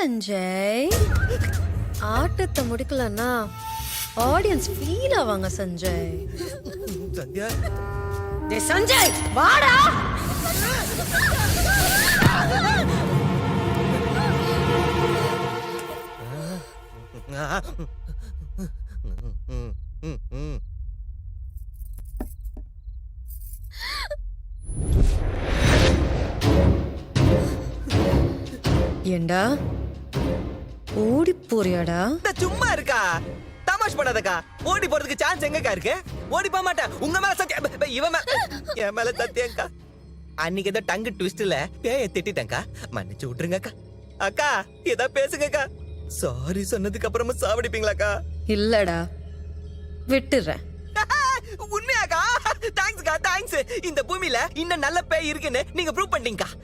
சஞ்சய் ஆட்டத்தை முடிக்கலன்னா audience feel ஆவாங்க சஞ்சய். சத்யா டேய் சஞ்சய் வாடா. ஏண்டா ஓடி போறியாடா? சும்மா இருக்கா, தமாஷ் பண்ணாதக்கா. ஓடி போறதுக்கு சான்ஸ் எங்கக்கா இருக்கு? ஓடி போக மாட்டேன். உங்க மேல சத்தியம், இவன் என் மேல சத்தியம்க்கா. அன்னைக்கு ஏதோ டங்கு ட்விஸ்ட்ல பேய திட்டிட்டேன்க்கா, மன்னிச்சு விட்டுருங்கக்கா. அக்கா ஏதா பேசுங்கக்கா. சாரி சொன்னதுக்கு அப்புறமா சாவடிப்பீங்களாக்கா? இல்லடா விட்டுறேன். உண்மையாக்கா? தேங்க்ஸ்க்கா, தேங்க்ஸ். இந்த பூமியில இன்னும் நல்ல பேய் இருக்குன்னு நீங்க ப்ரூவ் பண்ணிட்டீங்கக்கா.